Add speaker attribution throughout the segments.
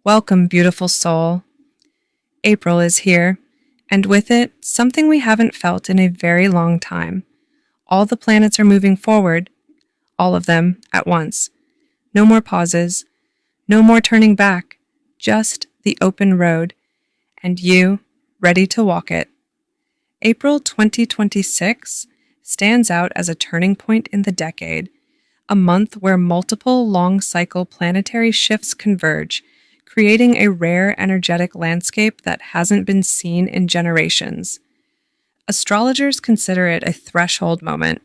Speaker 1: Welcome, beautiful soul. April is here, and with it, something we haven't felt in a very long time. All the planets are moving forward, all of them at once. No more pauses, no more turning back, just the open road, and you ready to walk it. April 2026 stands out as a turning point in the decade, a month where multiple long-cycle planetary shifts converge, creating a rare energetic landscape that hasn't been seen in generations. Astrologers consider it a threshold moment,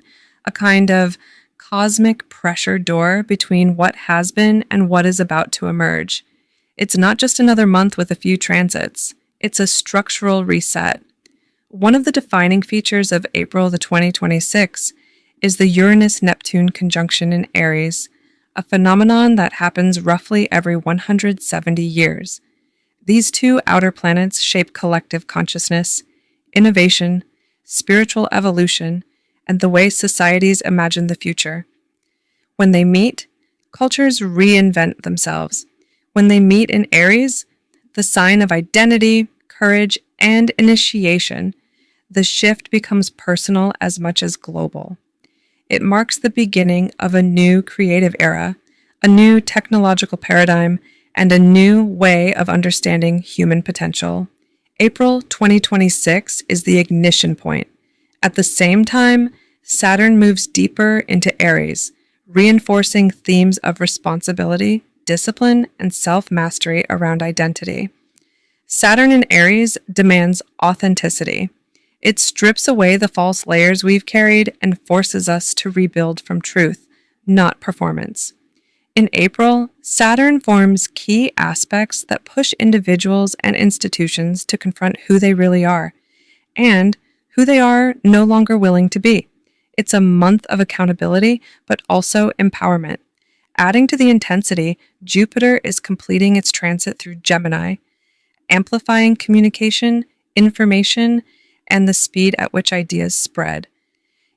Speaker 1: a kind of cosmic pressure door between what has been and what is about to emerge. It's not just another month with a few transits, it's a structural reset. One of the defining features of April the 2026 is the Uranus-Neptune conjunction in Aries, a phenomenon that happens roughly every 170 years. These two outer planets shape collective consciousness, innovation, spiritual evolution, and the way societies imagine the future. When they meet, cultures reinvent themselves. When they meet in Aries, the sign of identity, courage, and initiation, the shift becomes personal as much as global. It marks the beginning of a new creative era, a new technological paradigm, and a new way of understanding human potential. April 2026 is the ignition point. At the same time, Saturn moves deeper into Aries, reinforcing themes of responsibility, discipline, and self-mastery around identity. Saturn in Aries demands authenticity. It strips away the false layers we've carried and forces us to rebuild from truth, not performance. In April, Saturn forms key aspects that push individuals and institutions to confront who they really are, and who they are no longer willing to be. It's a month of accountability, but also empowerment. Adding to the intensity, Jupiter is completing its transit through Gemini, amplifying communication, information, and the speed at which ideas spread.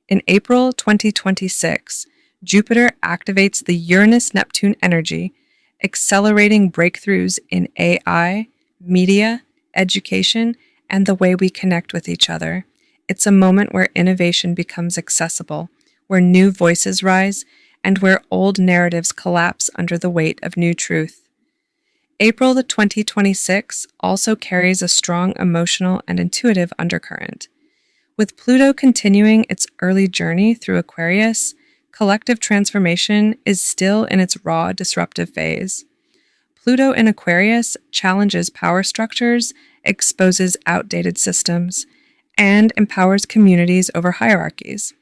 Speaker 1: In April 2026, Jupiter activates the Uranus-Neptune energy, accelerating breakthroughs in AI, media, education, and the way we connect with each other. It's a moment where innovation becomes accessible, where new voices rise, and where old narratives collapse under the weight of new truth. April the 2026 also carries a strong emotional and intuitive undercurrent. With Pluto continuing its early journey through Aquarius, collective transformation is still in its raw, disruptive phase. Pluto in Aquarius challenges power structures, exposes outdated systems, and empowers communities over hierarchies.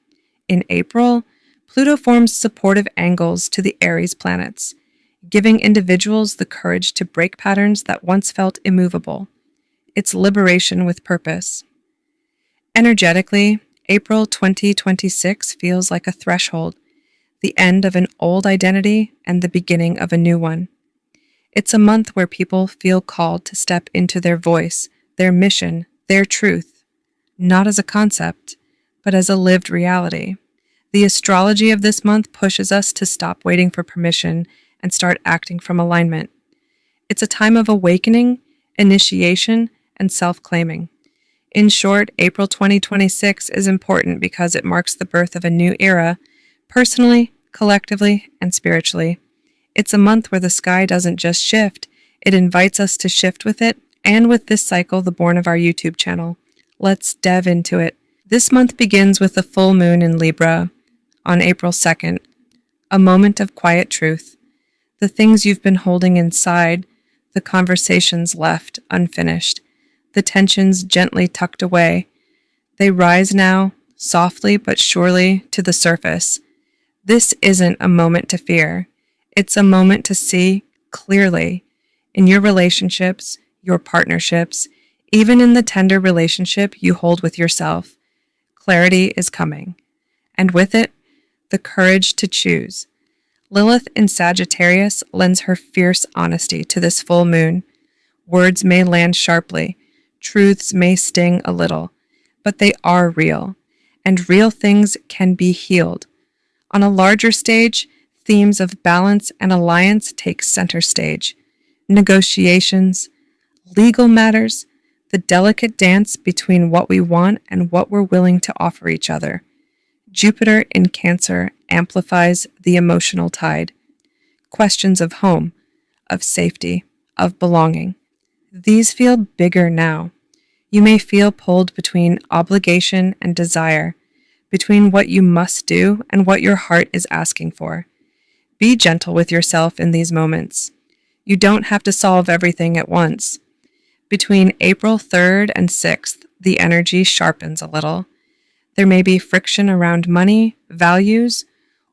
Speaker 1: In April, Pluto forms supportive angles to the Aries planets, giving individuals the courage to break patterns that once felt immovable. It's liberation with purpose. Energetically, April 2026 feels like a threshold, the end of an old identity and the beginning of a new one. It's a month where people feel called to step into their voice, their mission, their truth, not as a concept, but as a lived reality. The astrology of this month pushes us to stop waiting for permission and start acting from alignment. It's a time of awakening, initiation, and self-claiming. In short, April 2026 is important because it marks the birth of a new era, personally, collectively, and spiritually. It's a month where the sky doesn't just shift, it invites us to shift with it, and with this cycle, the born of our YouTube channel. Let's delve into it. This month begins with the full moon in Libra on April 2nd, a moment of quiet truth. The things you've been holding inside, the conversations left unfinished, the tensions gently tucked away. They rise now, softly but surely, to the surface. This isn't a moment to fear. It's a moment to see clearly in your relationships, your partnerships, even in the tender relationship you hold with yourself. Clarity is coming, and with it, the courage to choose. Lilith in Sagittarius lends her fierce honesty to this full moon. Words may land sharply, truths may sting a little, but they are real, and real things can be healed. On a larger stage, themes of balance and alliance take center stage. negotiations, legal matters, the delicate dance between what we want and what we're willing to offer each other. Jupiter in Cancer amplifies the emotional tide. Questions of home, of safety, of belonging. These feel bigger now. You may feel pulled between obligation and desire, between what you must do and what your heart is asking for. Be gentle with yourself in these moments. You don't have to solve everything at once. Between April 3rd and 6th, the energy sharpens a little. There may be friction around money, values,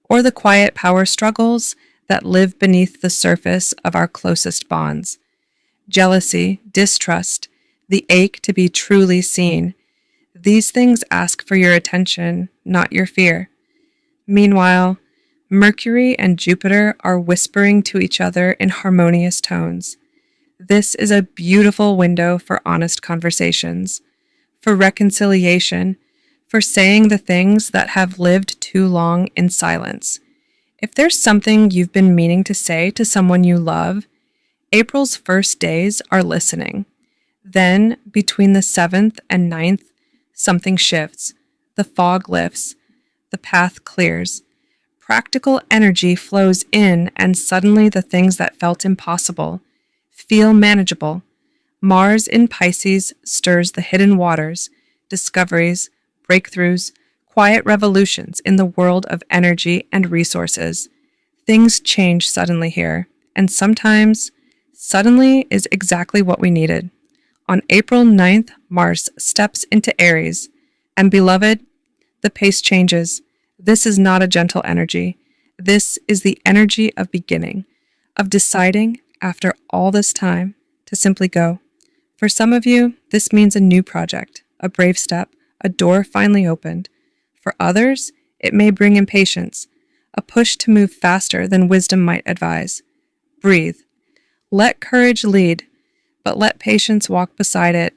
Speaker 1: or the quiet power struggles that live beneath the surface of our closest bonds. Jealousy, distrust, the ache to be truly seen. These things ask for your attention, not your fear. Meanwhile, Mercury and Jupiter are whispering to each other in harmonious tones. This is a beautiful window for honest conversations, for reconciliation, for saying the things that have lived too long in silence. If there's something you've been meaning to say to someone you love, April's first days are listening. Then, between the 7th and 9th, something shifts. The fog lifts. The path clears. Practical energy flows in, and suddenly the things that felt impossible feel manageable. Mars in Pisces stirs the hidden waters, discoveries, breakthroughs, quiet revolutions in the world of energy and resources. Things change suddenly here, and sometimes suddenly is exactly what we needed. On April 9th, Mars steps into Aries, and beloved, the pace changes. This is not a gentle energy. This is the energy of beginning, of deciding, after all this time, to simply go. For some of you, this means a new project, a brave step, a door finally opened. For others, it may bring impatience, a push to move faster than wisdom might advise. Breathe. Let courage lead, but let patience walk beside it.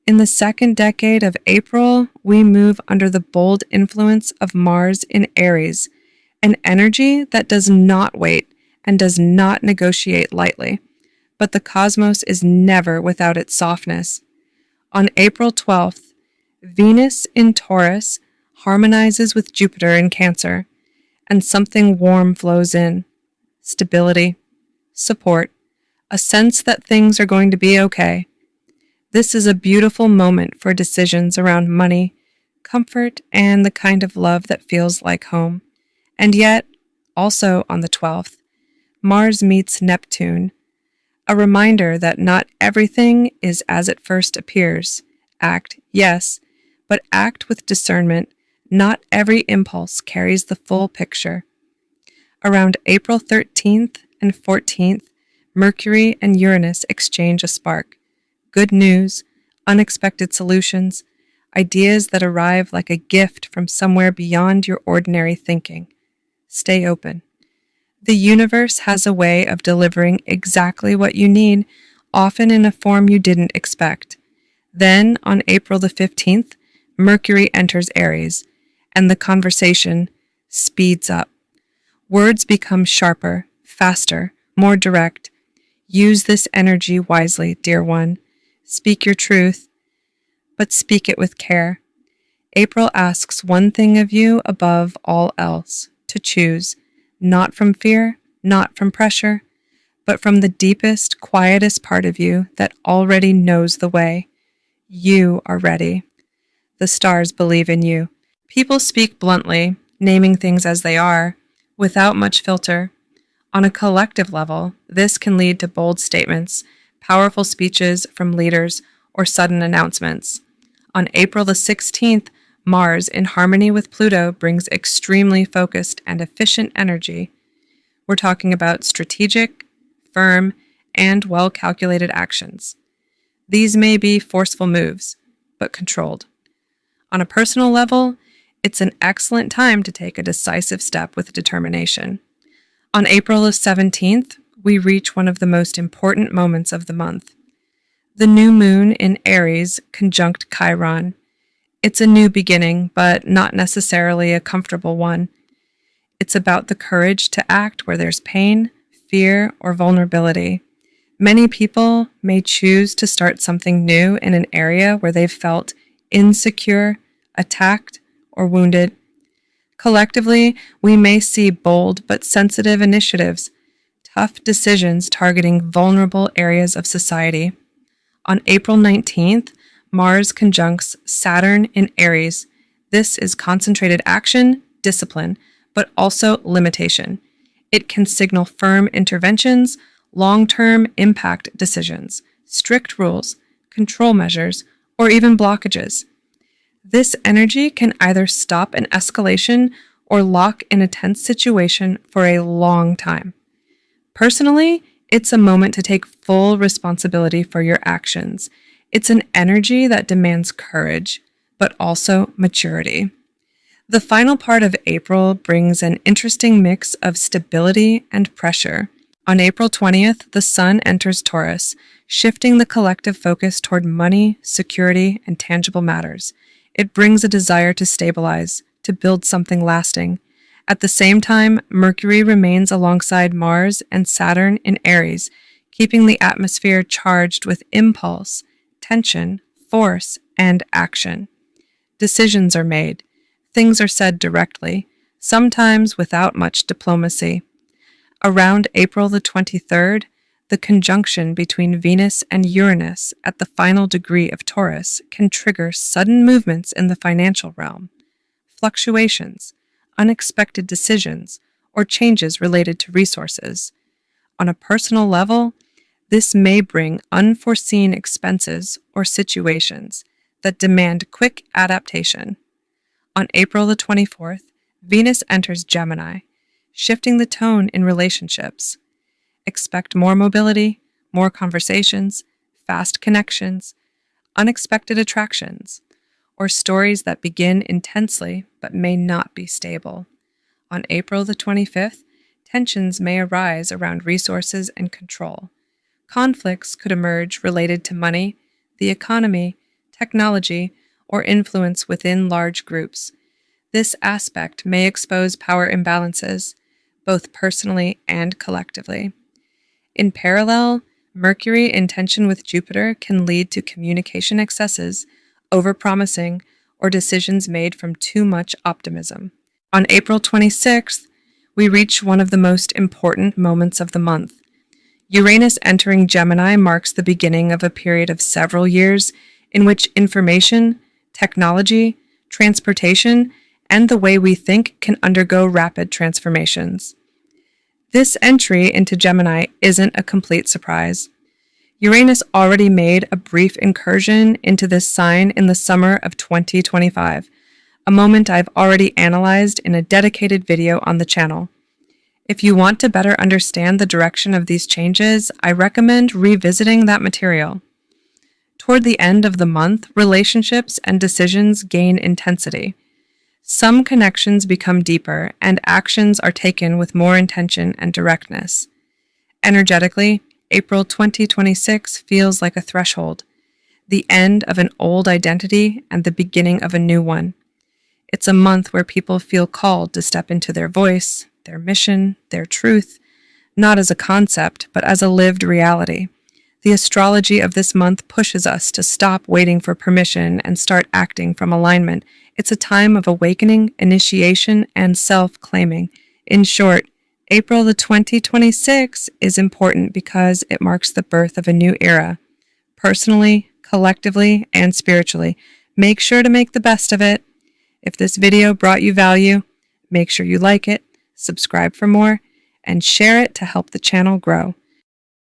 Speaker 1: In the second decade of April, we move under the bold influence of Mars in Aries, an energy that does not wait and does not negotiate lightly. But the cosmos is never without its softness. On April 12th, Venus in Taurus harmonizes with Jupiter in Cancer, and something warm flows in. Stability, support, a sense that things are going to be okay. This is a beautiful moment for decisions around money, comfort, and the kind of love that feels like home. And yet, also on the 12th, Mars meets Neptune, a reminder that not everything is as it first appears. Act, yes, but act with discernment. Not every impulse carries the full picture. Around April 13th and 14th, Mercury and Uranus exchange a spark. Good news, unexpected solutions, ideas that arrive like a gift from somewhere beyond your ordinary thinking. Stay open. The universe has a way of delivering exactly what you need, often in a form you didn't expect. Then, on April the 15th, Mercury enters Aries, and the conversation speeds up. Words become sharper, faster, more direct. Use this energy wisely, dear one. Speak your truth, but speak it with care. April asks one thing of you above all else, to choose, not from fear, not from pressure, but from the deepest, quietest part of you that already knows the way. You are ready. The stars believe in you. People speak bluntly, naming things as they are, without much filter. On a collective level, this can lead to bold statements, powerful speeches from leaders, or sudden announcements. On April the 16th, Mars, in harmony with Pluto, brings extremely focused and efficient energy. We're talking about strategic, firm, and well-calculated actions. These may be forceful moves, but controlled. On a personal level, it's an excellent time to take a decisive step with determination. On April the 17th, we reach one of the most important moments of the month. The new moon in Aries conjunct Chiron. It's a new beginning, but not necessarily a comfortable one. It's about the courage to act where there's pain, fear, or vulnerability. Many people may choose to start something new in an area where they've felt insecure, attacked, or wounded. Collectively, we may see bold but sensitive initiatives, tough decisions targeting vulnerable areas of society. On April 19th, Mars conjuncts Saturn in Aries. This is concentrated action, discipline, but also limitation. It can signal firm interventions, long-term impact decisions, strict rules, control measures, or even blockages. This energy can either stop an escalation or lock in a tense situation for a long time. Personally, it's a moment to take full responsibility for your actions. It's an energy that demands courage, but also maturity. The final part of April brings an interesting mix of stability and pressure. On April 20th, the Sun enters Taurus, shifting the collective focus toward money, security, and tangible matters. It brings a desire to stabilize, to build something lasting. At the same time, Mercury remains alongside Mars and Saturn in Aries, keeping the atmosphere charged with impulse, tension, force, and action. Decisions are made. Things are said directly, sometimes without much diplomacy. Around April the 23rd, the conjunction between Venus and Uranus at the final degree of Taurus can trigger sudden movements in the financial realm, fluctuations, unexpected decisions, or changes related to resources. On a personal level, this may bring unforeseen expenses or situations that demand quick adaptation. On April the 24th, Venus enters Gemini, shifting the tone in relationships. Expect more mobility, more conversations, fast connections, unexpected attractions, or stories that begin intensely but may not be stable. On April the 25th, tensions may arise around resources and control. Conflicts could emerge related to money, the economy, technology, or influence within large groups. This aspect may expose power imbalances, both personally and collectively. In parallel, Mercury in tension with Jupiter can lead to communication excesses, overpromising, or decisions made from too much optimism. On April 26th, we reach one of the most important moments of the month. Uranus entering Gemini marks the beginning of a period of several years in which information, technology, transportation, and the way we think can undergo rapid transformations. This entry into Gemini isn't a complete surprise. Uranus already made a brief incursion into this sign in the summer of 2025, a moment I've already analyzed in a dedicated video on the channel. If you want to better understand the direction of these changes, I recommend revisiting that material. Toward the end of the month, relationships and decisions gain intensity. Some connections become deeper, and actions are taken with more intention and directness. Energetically, April 2026 feels like a threshold, the end of an old identity and the beginning of a new one. It's a month where people feel called to step into their voice, their mission, their truth, not as a concept, but as a lived reality. The astrology of this month pushes us to stop waiting for permission and start acting from alignment. It's a time of awakening, initiation, and self-claiming. In short, April the 2026 is important because it marks the birth of a new era. Personally, collectively, and spiritually, make sure to make the best of it. If this video brought you value, make sure you like it, subscribe for more, and share it to help the channel grow.